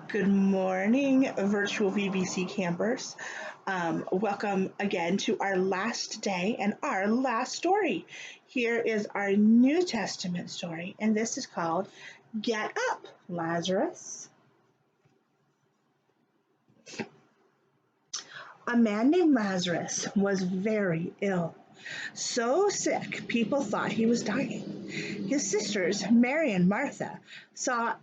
Good morning, virtual VBC campers. Welcome again to our last day and our last story. Here is our New Testament story, and this is called Get Up, Lazarus. A man named Lazarus was very ill. So sick, people thought he was dying. His sisters, Mary and Martha, saw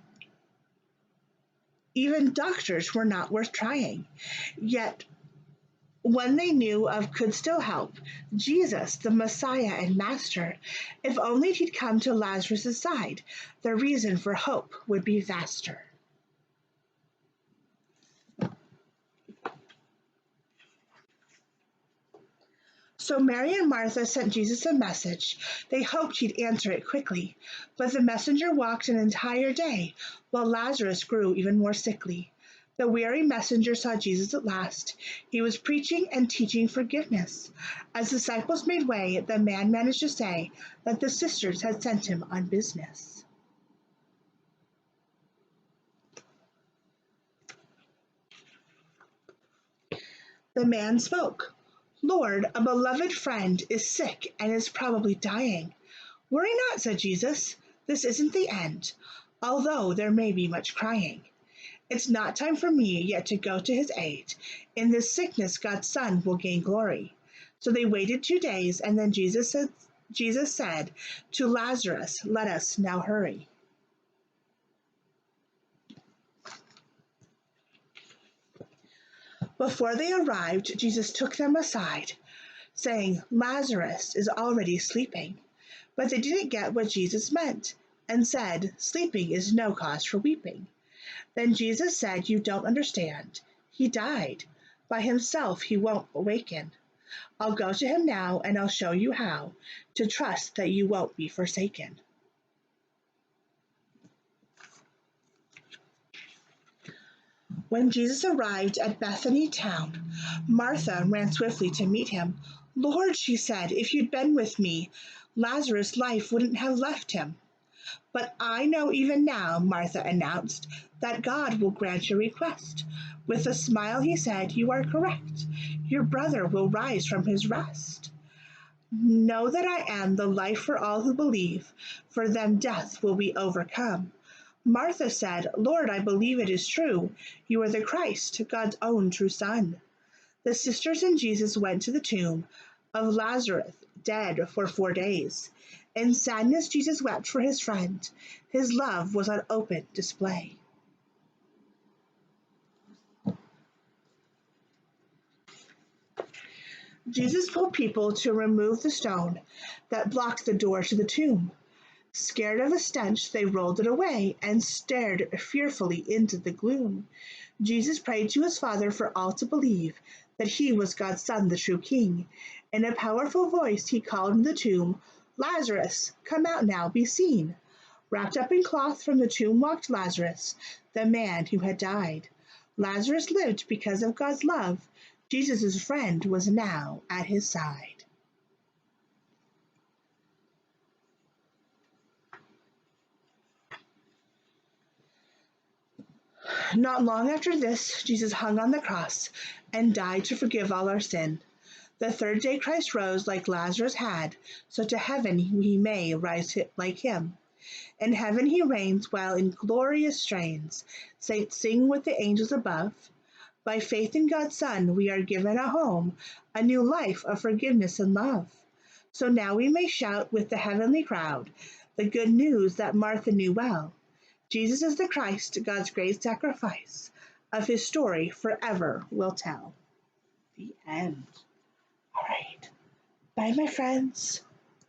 even doctors were not worth trying. Yet one they knew of could still help, Jesus, the Messiah and Master. If only he'd come to Lazarus' side, the reason for hope would be vaster. So Mary and Martha sent Jesus a message. They hoped he'd answer it quickly, but the messenger walked an entire day, while Lazarus grew even more sickly. The weary messenger saw Jesus at last. He was preaching and teaching forgiveness. As disciples made way, the man managed to say that the sisters had sent him on business. The man spoke. Lord, a beloved friend is sick and is probably dying. Worry not, said Jesus. This isn't the end, although there may be much crying. It's not time for me yet to go to his aid. In this sickness, God's Son will gain glory. So they waited 2 days, and then Jesus said to Lazarus, let us now hurry. Before they arrived, Jesus took them aside, saying, Lazarus is already sleeping. But they didn't get what Jesus meant, and said, sleeping is no cause for weeping. Then Jesus said, you don't understand. He died. By himself he won't awaken. I'll go to him now, and I'll show you how to trust that you won't be forsaken. When Jesus arrived at Bethany town, Martha ran swiftly to meet him. Lord, she said, if you'd been with me, Lazarus' life wouldn't have left him. But I know even now, Martha announced, that God will grant your request. With a smile he said, you are correct. Your brother will rise from his rest. Know that I am the life for all who believe. For them death will be overcome. Martha said, Lord, I believe it is true. You are the Christ, God's own true Son. The sisters and Jesus went to the tomb of Lazarus, dead for 4 days. In sadness, Jesus wept for his friend. His love was on open display. Jesus told people to remove the stone that blocked the door to the tomb. Scared of the stench, they rolled it away and stared fearfully into the gloom. Jesus prayed to his Father for all to believe that he was God's Son, the true King. In a powerful voice, he called in the tomb, Lazarus, come out now, be seen. Wrapped up in cloth from the tomb walked Lazarus, the man who had died. Lazarus lived because of God's love. Jesus' friend was now at his side. Not long after this, Jesus hung on the cross and died to forgive all our sin. The 3rd day Christ rose like Lazarus had, so to heaven he may rise like him. In heaven he reigns while in glorious strains saints sing with the angels above. By faith in God's Son we are given a home, a new life of forgiveness and love. So now we may shout with the heavenly crowd the good news that Martha knew well. Jesus is the Christ, God's great sacrifice. Of his story forever we'll tell. The end. All right. Bye, my friends.